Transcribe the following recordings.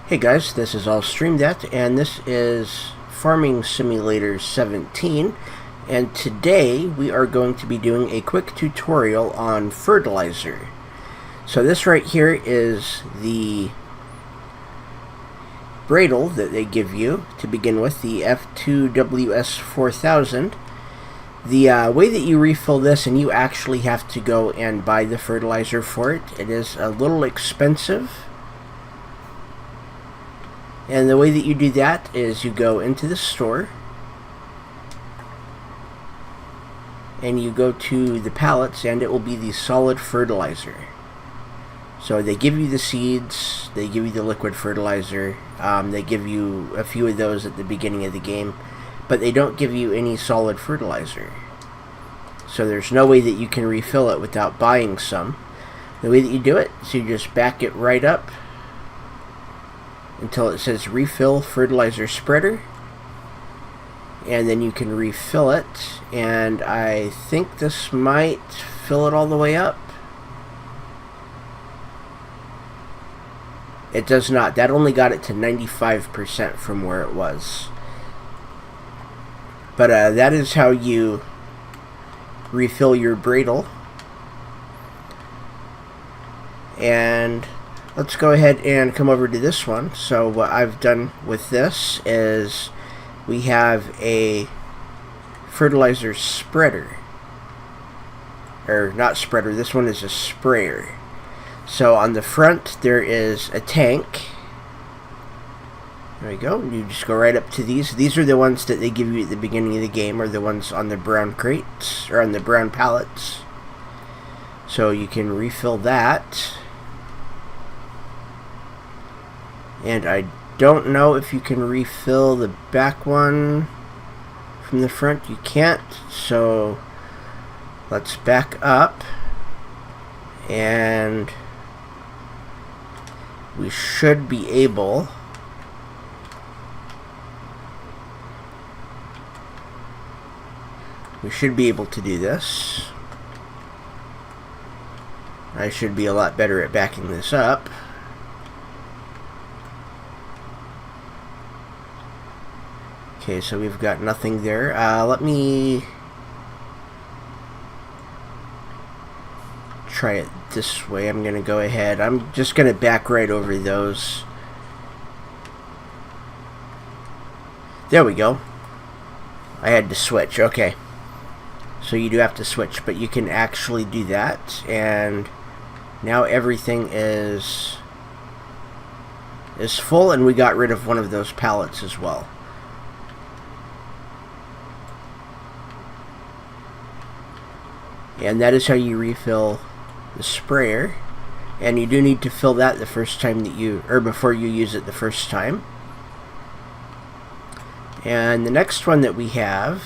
Hey guys, this is All Stream That, and this is Farming Simulator 17, and today we are going to be doing a quick tutorial on fertilizer. So this right here is the bradle that they give you to begin with, the F2WS4000. The way that you refill this, and you actually have to go and buy the fertilizer for it, it is a little expensive. And the way that you do that is you go into the store and you go to the pallets, and it will be the solid fertilizer. So they give you the seeds, they give you the liquid fertilizer, they give you a few of those at the beginning of the game, but they don't give you any solid fertilizer. So there's no way that you can refill it without buying some. The way that you do it is you just back it right up until it says refill fertilizer spreader, and then you can refill it, and I think this might fill it all the way up. It does not. That only got it to 95% from where it was. But that is how you refill your bradle. And let's go ahead and come over to this one. So what I've done with this is we have a fertilizer spreader. Or not spreader, this one is a sprayer. So on the front there is a tank. There we go. You just go right up to these. These are the ones that they give you at the beginning of the game, or the ones on the brown crates, or on the brown pallets. So you can refill that. And I don't know if you can refill the back one from the front. You can't. So let's back up. And we should be able to do this. I should be a lot better at backing this up. Okay, so we've got nothing there. Let me try it this way. I'm going to go ahead. I'm just going to back right over those. There we go. I had to switch. Okay. So you do have to switch, but you can actually do that. And now everything is full, and we got rid of one of those pallets as well. And that is how you refill the sprayer. And you do need to fill that the first time that you, or before you use it the first time. And the next one that we have,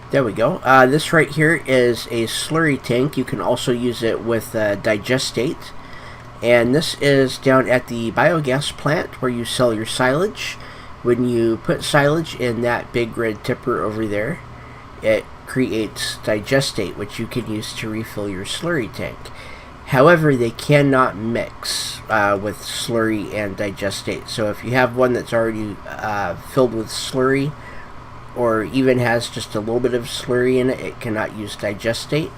there we go. This right here is a slurry tank. You can also use it with digestate. And this is down at the biogas plant where you sell your silage. When you put silage in that big red tipper over there, it creates digestate, which you can use to refill your slurry tank. However, they cannot mix with slurry and digestate. So if you have one that's already filled with slurry, or even has just a little bit of slurry in it, it cannot use digestate.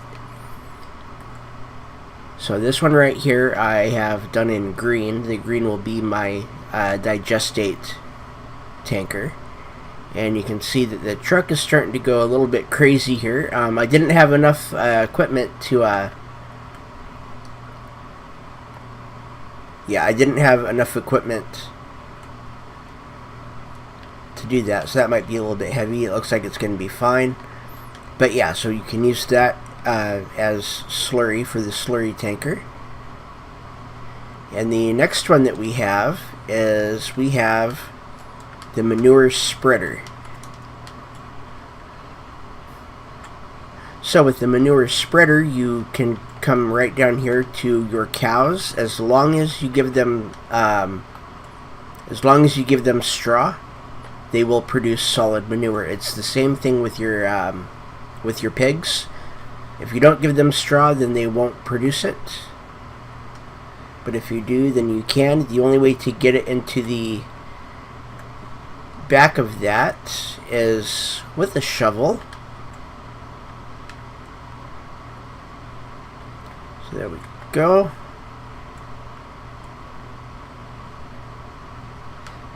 So this one right here I have done in green. The green will be my digestate tanker. And you can see that the truck is starting to go a little bit crazy here. I didn't have enough equipment to... I didn't have enough equipment to do that. So that might be a little bit heavy. It looks like it's going to be fine. But yeah, so you can use that as slurry for the slurry tanker. And the next one that we have is we have the manure spreader. So with the manure spreader, you can come right down here to your cows. As long as you give them straw, they will produce solid manure. It's the same thing with your pigs. If you don't give them straw, then they won't produce it. but if you do, then you can. The only way to get it into the back of that is with a shovel. So there we go.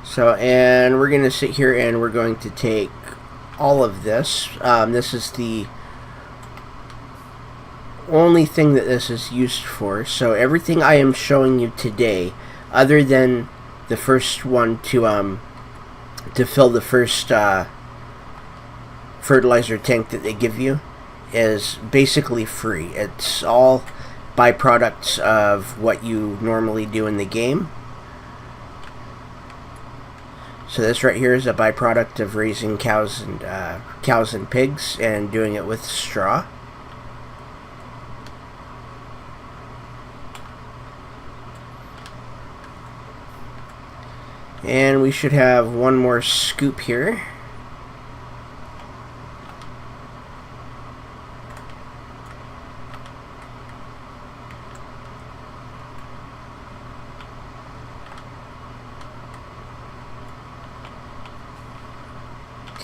So, and we're going to sit here and we're going to take all of this. This is the only thing that this is used for. So everything I am showing you today, other than the first one to fill the first fertilizer tank that they give you, is basically free. It's all byproducts of what you normally do in the game. So this right here is a byproduct of raising cows and pigs and doing it with straw. And we should have one more scoop here.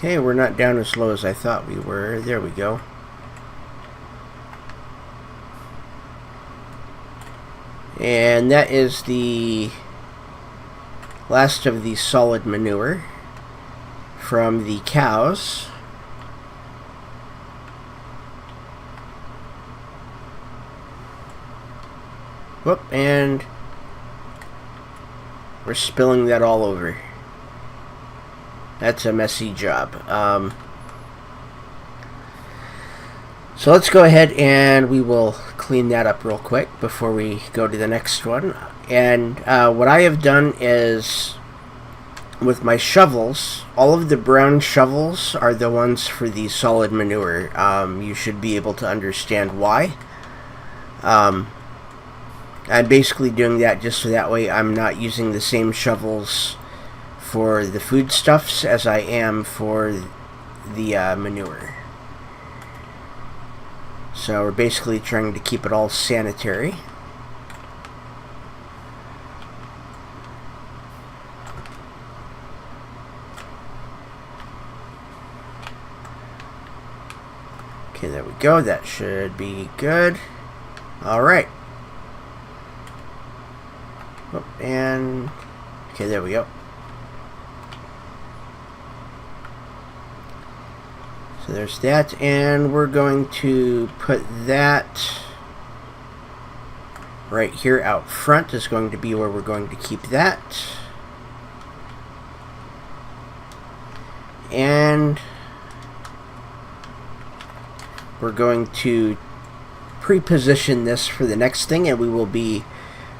Okay, we're not down as low as I thought we were. There we go. And that is the last of the solid manure from the cows. Whoop, and we're spilling that all over. That's a messy job. So let's go ahead and we will clean that up real quick before we go to the next one. And what I have done is, with my shovels, all of the brown shovels are the ones for the solid manure. You should be able to understand why. I'm basically doing that just so that way I'm not using the same shovels for the foodstuffs as I am for the manure. So we're basically trying to keep it all sanitary. Okay, there we go. That should be good. Alright. Oh, and okay, there we go. So there's that, and we're going to put that right here out front is going to be where we're going to keep that. And we're going to pre-position this for the next thing, and we will be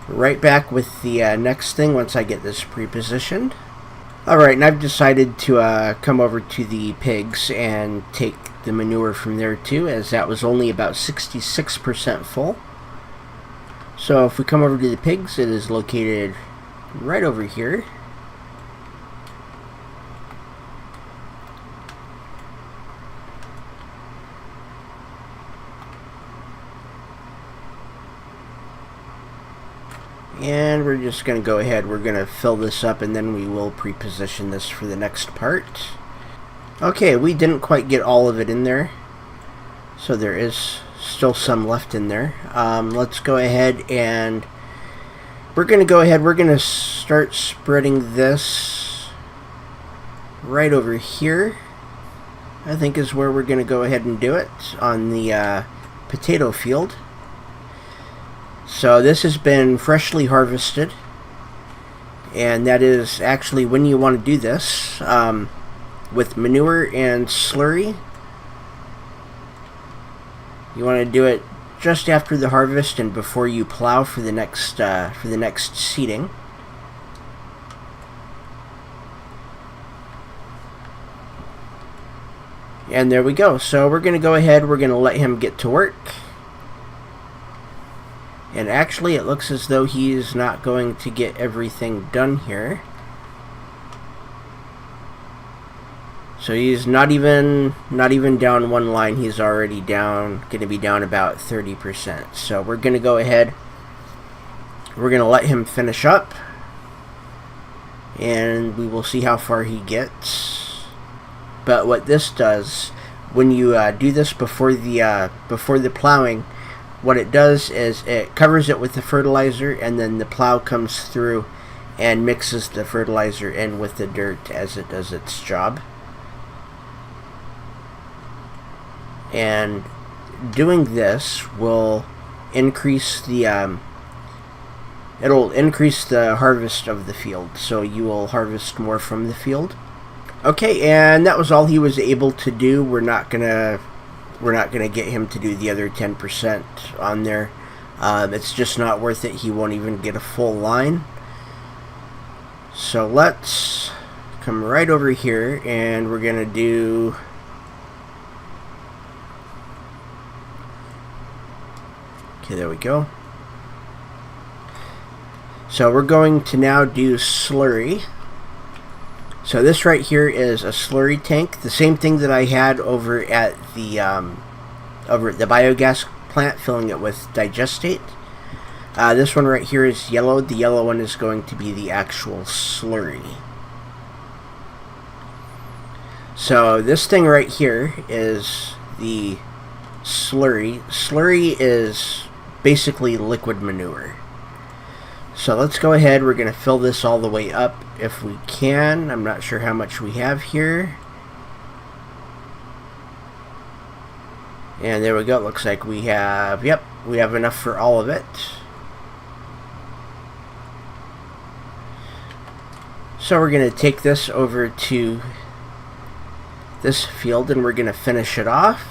right back with the next thing once I get this pre-positioned. Alright, and I've decided to come over to the pigs and take the manure from there too, as that was only about 66% full. So if we come over to the pigs, it is located right over here. And we're just going to go ahead, we're going to fill this up, and then we will pre-position this for the next part. Okay, we didn't quite get all of it in there, so there is still some left in there. Let's go ahead and we're going to start spreading this right over here. I think is where we're going to go ahead and do it, on the potato field. So this has been freshly harvested, and that is actually when you want to do this, with manure and slurry. You want to do it just after the harvest and before you plow for the next seeding. And there we go. So we're going to go ahead, we're going to let him get to work. And actually, it looks as though he's not going to get everything done here. So he's not even down one line. He's already going to be down about 30%. So we're going to go ahead We're going to let him finish up, and we will see how far he gets. But what this does, when you do this before the plowing, what it does is it covers it with the fertilizer, and then the plow comes through and mixes the fertilizer in with the dirt as it does its job. And doing this will increase the it'll increase the harvest of the field, so you will harvest more from the field. Okay, and that was all he was able to do. We're not gonna get him to do the other 10% on there. It's just not worth it. He won't even get a full line. So let's come right over here, and we're gonna do okay, there we go. So we're going to now do slurry. So this right here is a slurry tank, the same thing that I had over at the biogas plant, filling it with digestate. This one right here is yellow. The yellow one is going to be the actual slurry. So this thing right here is the slurry. Slurry is basically liquid manure. So let's go ahead. We're going to fill this all the way up if we can. I'm not sure how much we have here. And there we go. It looks like we have, yep, we have enough for all of it. So we're going to take this over to this field, and we're going to finish it off.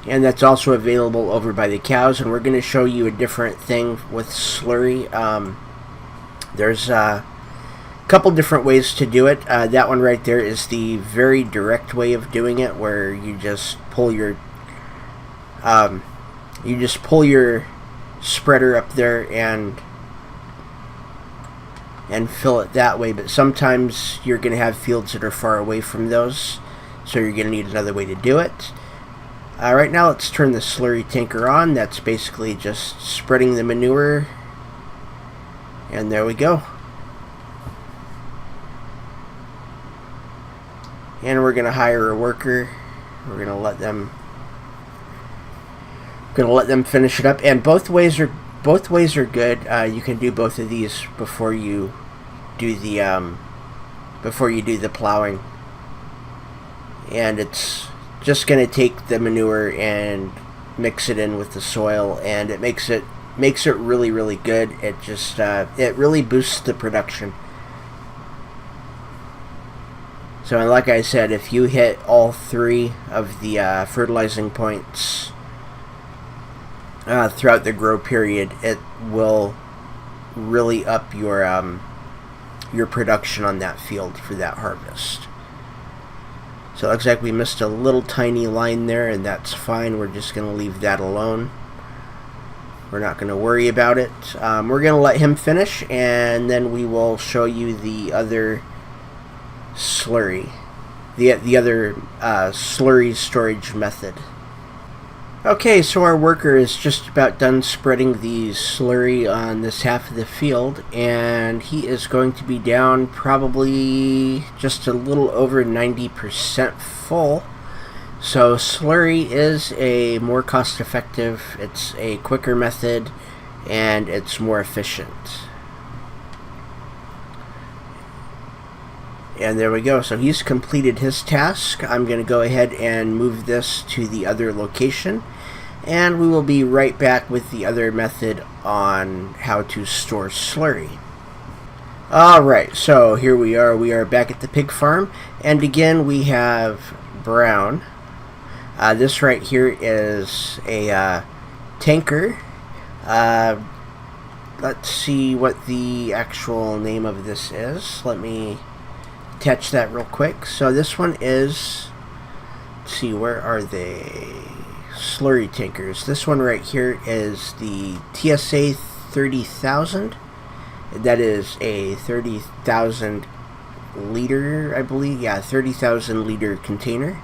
And that's also available over by the cows. And we're going to show you a different thing with slurry. There's a couple different ways to do it. That one right there is the very direct way of doing it, where you just pull your spreader up there and fill it that way. But sometimes you're going to have fields that are far away from those, so you're going to need another way to do it. Right now, let's turn the slurry tanker on. That's basically just spreading the manure. And there we go. And we're going to hire a worker. We're going to let them finish it up. And both ways are good. You can do both of these before you do the plowing. And it's just going to take the manure and mix it in with the soil, and it makes it really, really good. It just it really boosts the production. So, and like I said, if you hit all three of the fertilizing points throughout the grow period, it will really up your production on that field for that harvest. So it looks like we missed a little tiny line there, and that's fine. We're just going to leave that alone. We're not going to worry about it. We're going to let him finish, and then we will show you the other slurry, the other slurry storage method. Okay, so our worker is just about done spreading the slurry on this half of the field, and he is going to be down probably just a little over 90% full. So slurry is a more cost-effective, it's a quicker method, and it's more efficient. And there we go. So he's completed his task. I'm going to go ahead and move this to the other location, and we will be right back with the other method on how to store slurry. Alright, so here we are. We are back at the pig farm, and again we have brown. This right here is a tanker. Let's see what the actual name of this is. Let me attach that real quick. So this one is, let's see, where are they? Slurry tankers. This one right here is the TSA 30,000. That is a 30,000 liter, I believe. Yeah, 30,000 liter container.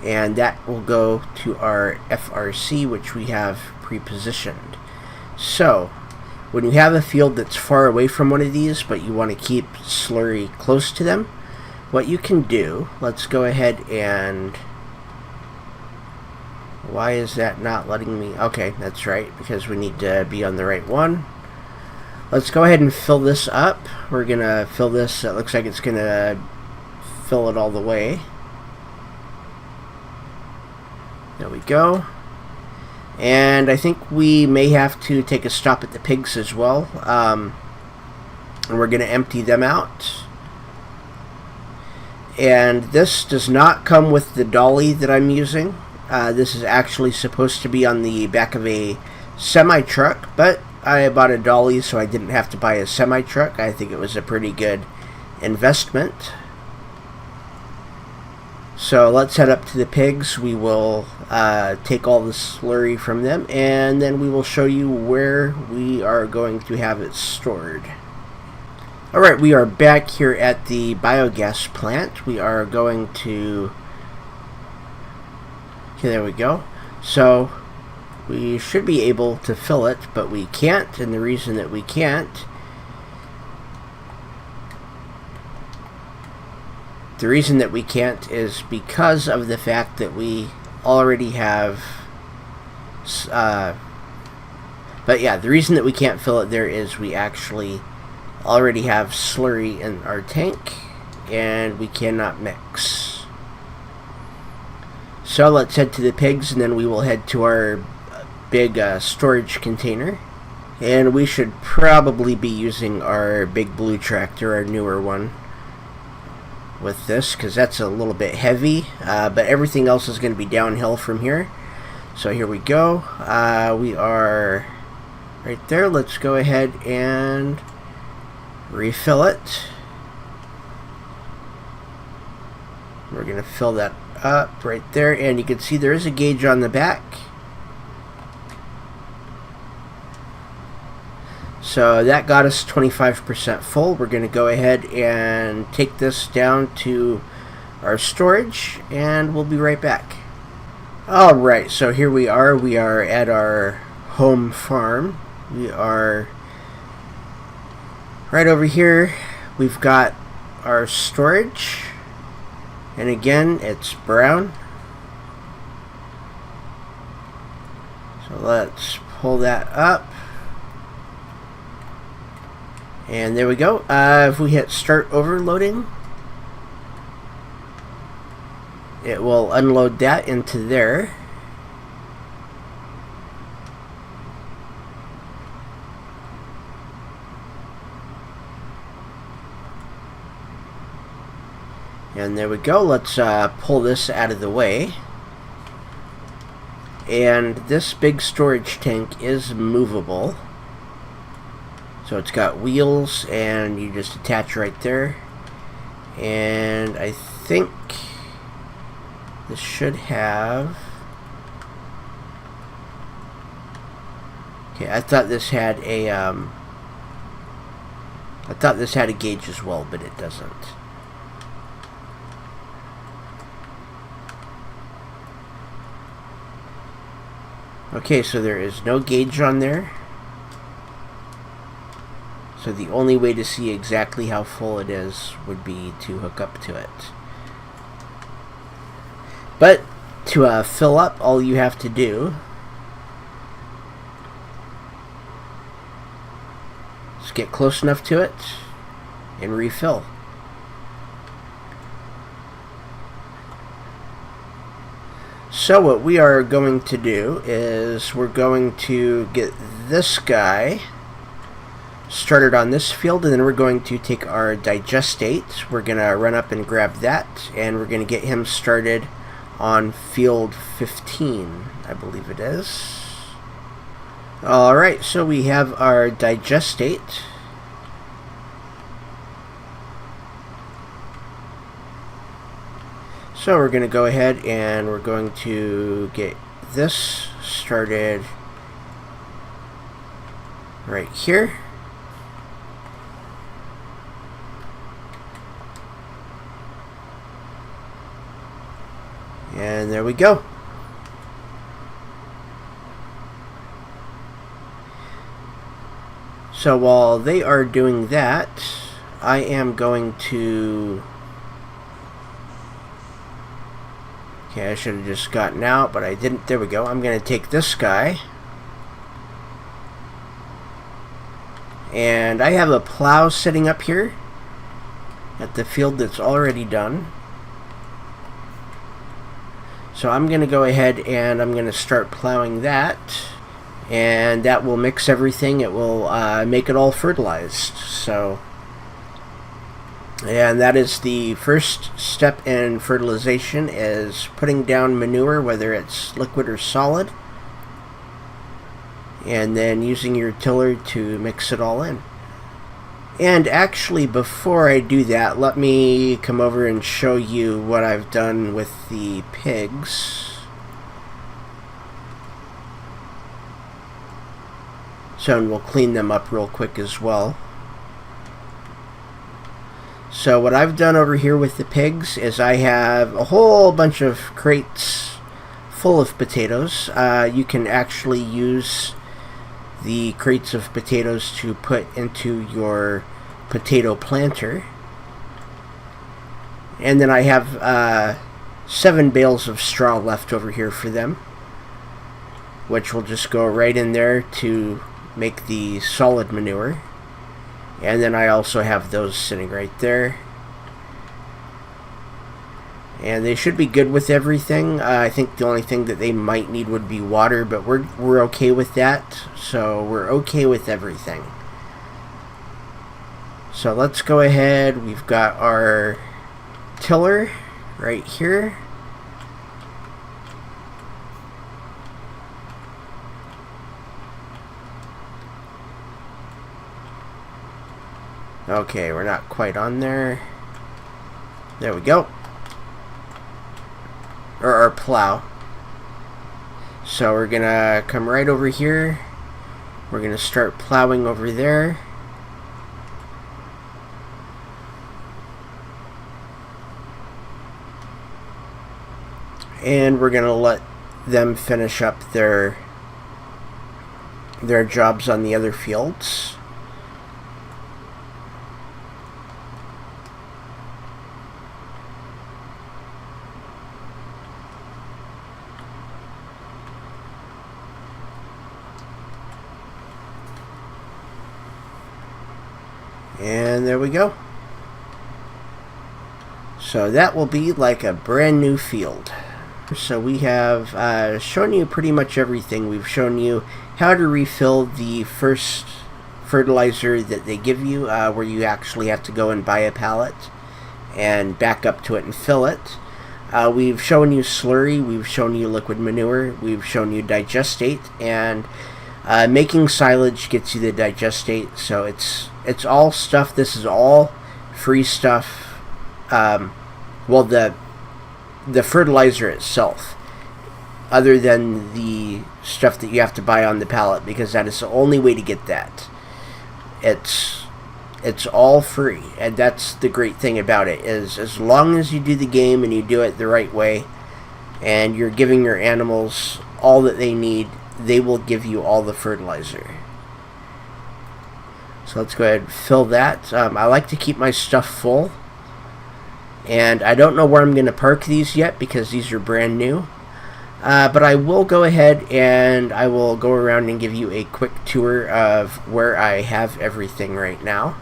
and that will go to our FRC, which we have pre-positioned. So when you have a field that's far away from one of these but you want to keep slurry close to them, what you can do, let's go ahead and, why is that not letting me? Okay, that's right, because we need to be on the right one. Let's go ahead and fill this up. We're gonna fill this, it looks like it's gonna fill it all the way. There we go. And I think we may have to take a stop at the pigs as well. And we're gonna empty them out. And this does not come with the dolly that I'm using. This is actually supposed to be on the back of a semi-truck, but I bought a dolly so I didn't have to buy a semi-truck. I think it was a pretty good investment. So let's head up to the pigs. We will take all the slurry from them, and then we will show you where we are going to have it stored. Alright, we are back here at the biogas plant. We are going to... Okay, there we go. So we should be able to fill it, but we can't, and the reason that we can't, is because of the fact that we already have, but yeah, the reason that we can't fill it there is we actually already have slurry in our tank, and we cannot mix. So let's head to the pigs, and then we will head to our big storage container, and we should probably be using our big blue tractor, our newer one, with this, because that's a little bit heavy, but everything else is going to be downhill from here. So here we go. We are right there. Let's go ahead and refill it. We're going to fill that up right there, and you can see there is a gauge on the back. So that got us 25% full. We're going to go ahead and take this down to our storage, and we'll be right back. Alright, so here we are. We are at our home farm. We are right over here. We've got our storage, and again, it's brown. So let's pull that up. And there we go. If we hit start overloading, it will unload that into there. And there we go. Let's pull this out of the way. And this big storage tank is movable. So it's got wheels, and you just attach right there. And I think this should have... Okay, I thought this had a gauge as well, but it doesn't. Okay, so there is no gauge on there. So the only way to see exactly how full it is would be to hook up to it. But to fill up, all you have to do is get close enough to it and refill. So what we are going to do is we're going to get this guy started on this field, and then we're going to take our digestate. We're going to run up and grab that, and we're going to get him started on field 15, I believe it is. Alright, so we have our digestate. So we're going to go ahead and we're going to get this started right here. And there we go. So while they are doing that, I am going to... Okay, I should have just gotten out, but I didn't. There we go. I'm going to take this guy. And I have a plow sitting up here at the field that's already done. So I'm going to go ahead and I'm going to start plowing that. And that will mix everything. It will make it all fertilized. So, and that is the first step in fertilization, is putting down manure, whether it's liquid or solid, and then using your tiller to mix it all in. And actually, before I do that, let me come over and show you what I've done with the pigs. So, and we'll clean them up real quick as well. So what I've done over here with the pigs is I have a whole bunch of crates full of potatoes. You can actually use the crates of potatoes to put into your potato planter. And then I have 7 bales of straw left over here for them, which will just go right in there to make the solid manure. And then I also have those sitting right there. And they should be good with everything. I think the only thing that they might need would be water, but we're okay with that. So we're okay with everything. So let's go ahead. We've got our tiller right here. Okay, we're not quite on there. There we go. Or our plow. So we're gonna come right over here. We're gonna start plowing over there. And we're gonna let them finish up their jobs on the other fields. And there we go. So that will be like a brand new field. So we have shown you pretty much everything. We've shown you how to refill the first fertilizer that they give you, where you actually have to go and buy a pallet and back up to it and fill it. We've shown you slurry, we've shown you liquid manure, we've shown you digestate, and making silage gets you the digestate. So it's all stuff. This is all free stuff. Well, the fertilizer itself, other than the stuff that you have to buy on the pallet, because that is the only way to get that. It's all free, and that's the great thing about it, is as long as you do the game and you do it the right way, and you're giving your animals all that they need, they will give you all the fertilizer. So let's go ahead and fill that. I like to keep my stuff full, and I don't know where I'm going to park these yet because these are brand new. But I will go ahead and I will go around and give you a quick tour of where I have everything right now.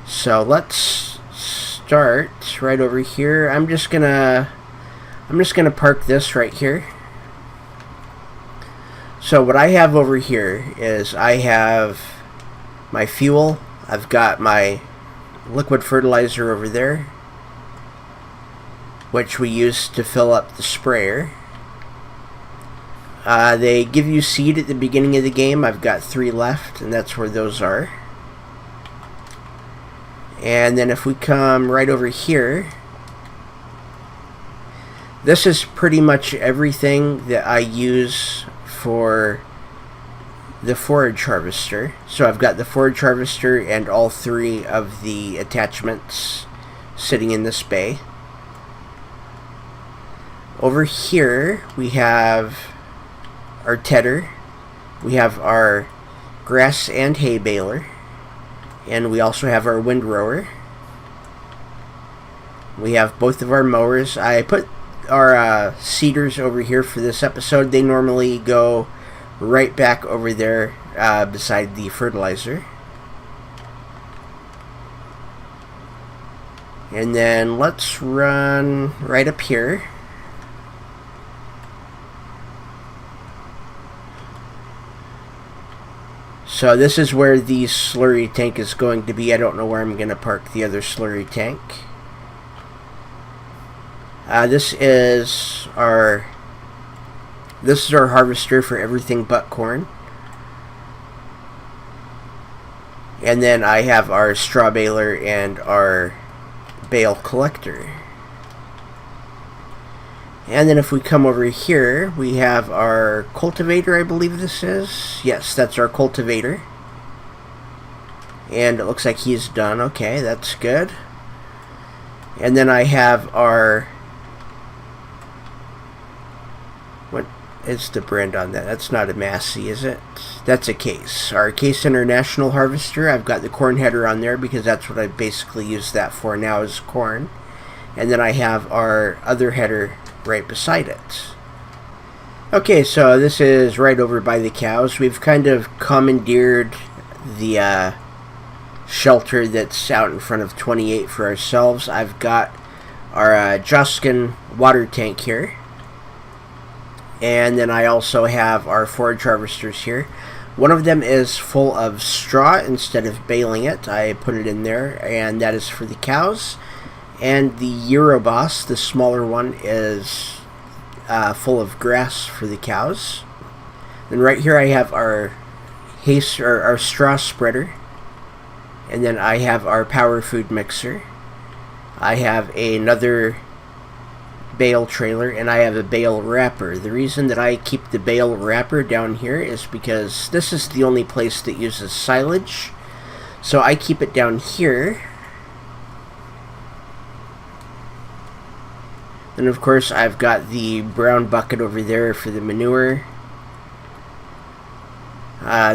So let's start right over here. I'm just gonna park this right here. So what I have over here is I have my fuel. I've got my liquid fertilizer over there, which we use to fill up the sprayer. They give you seed at the beginning of the game. I've got 3 left, and that's where those are. And then if we come right over here, this is pretty much everything that I use for the forage harvester. So I've got the forage harvester and all 3 of the attachments sitting in this bay. Over here we have our tedder, we have our grass and hay baler, and we also have our windrower. We have both of our mowers. I put our seeders over here for this episode. They normally go right back over there beside the fertilizer. And then let's run right up here. So this is where the slurry tank is going to be. I don't know where I'm going to park the other slurry tank. This is our harvester for everything but corn. And then I have our straw baler and our bale collector. And then if we come over here, we have our cultivator, I believe this is. Yes, that's our cultivator. And it looks like he's done. Okay, that's good. And then I have our... What is the brand on that? That's not a Massey, is it? That's a Case. Our Case International Harvester. I've got the corn header on there because that's what I basically use that for now, is corn. And then I have our other header right beside it. Okay, so this is right over by the cows. We've kind of commandeered the shelter that's out in front of 28 for ourselves. I've got our Joskin water tank here. And then I also have our forage harvesters here. One of them is full of straw. Instead of baling it, I put it in there, and that is for the cows. And the Euroboss, the smaller one, is full of grass for the cows. Then right here I have our our straw spreader. And then I have our power food mixer. I have another bale trailer, and I have a bale wrapper. The reason that I keep the bale wrapper down here is because this is the only place that uses silage. So I keep it down here. And of course I've got the brown bucket over there for the manure.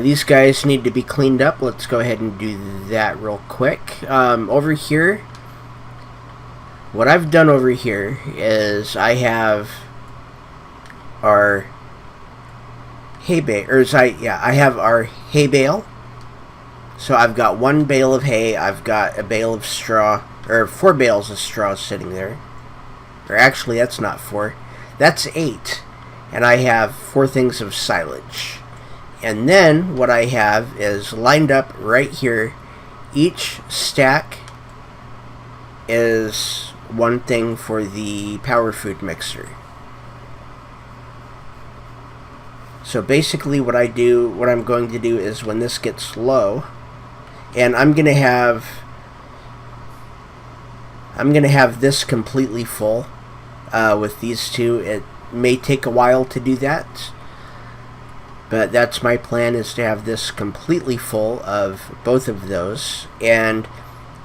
These guys need to be cleaned up. Let's go ahead and do that real quick. Over here, what I've done over here is I have our hay bale, I have our hay bale. So I've got one bale of hay, I've got a bale of straw, or 4 bales of straw sitting there. Or actually, that's not 4, that's 8. And I have 4 things of silage. And then what I have is lined up right here. Each stack is one thing for the power food mixer. So basically what I'm going to do is when this gets low, and I'm going to have this completely full with these two. It may take a while to do that, but that's my plan, is to have this completely full of both of those. And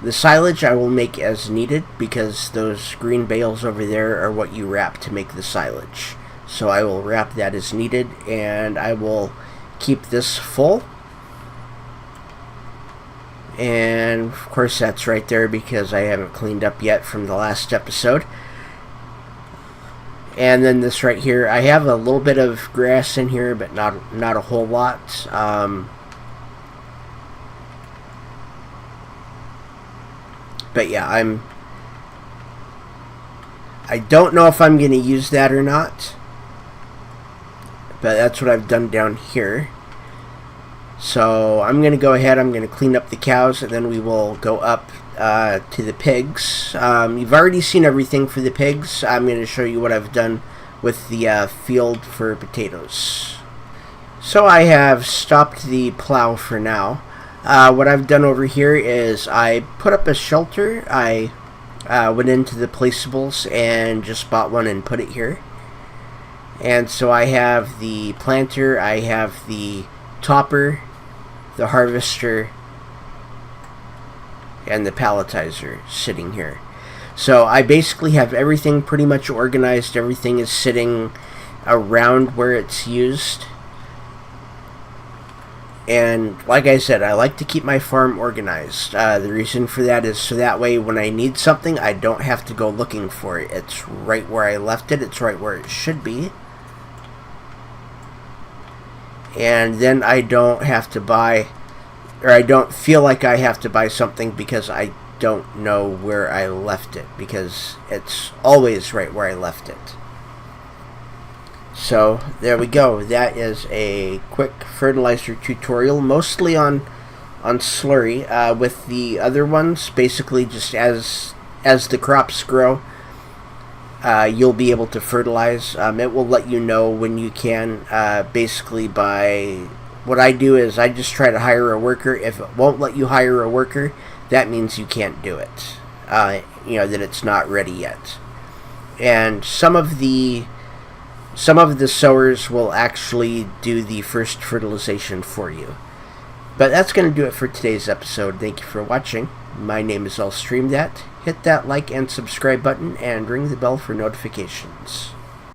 the silage I will make as needed, because those green bales over there are what you wrap to make the silage. So I will wrap that as needed, and I will keep this full. And of course that's right there because I haven't cleaned up yet from the last episode. And then this right here, I have a little bit of grass in here, but not a whole lot. But yeah, I don't know if I'm going to use that or not, but that's what I've done down here. So I'm going to go ahead, I'm going to clean up the cows, and then we will go up to the pigs. You've already seen everything for the pigs. I'm going to show you what I've done with the field for potatoes. So I have stopped the plow for now. What I've done over here is I put up a shelter. I went into the placeables and just bought one and put it here. And so I have the planter, I have the topper, the harvester, and the palletizer sitting here. So I basically have everything pretty much organized. Everything is sitting around where it's used. And like I said, I like to keep my farm organized. The reason for that is so that way when I need something, I don't have to go looking for it. It's right where I left it. It's right where it should be. And then I don't have to buy, or I don't feel like I have to buy something because I don't know where I left it, because it's always right where I left it. So there we go. That is a quick fertilizer tutorial, mostly on slurry. With the other ones, basically just as the crops grow, you'll be able to fertilize. It will let you know when you can. Basically, by what I do is I just try to hire a worker. If it won't let you hire a worker, that means you can't do it. That it's not ready yet. And some of the sowers will actually do the first fertilization for you. But that's going to do it for today's episode. Thank you for watching. My name is I'll Stream That. Hit that like and subscribe button and ring the bell for notifications.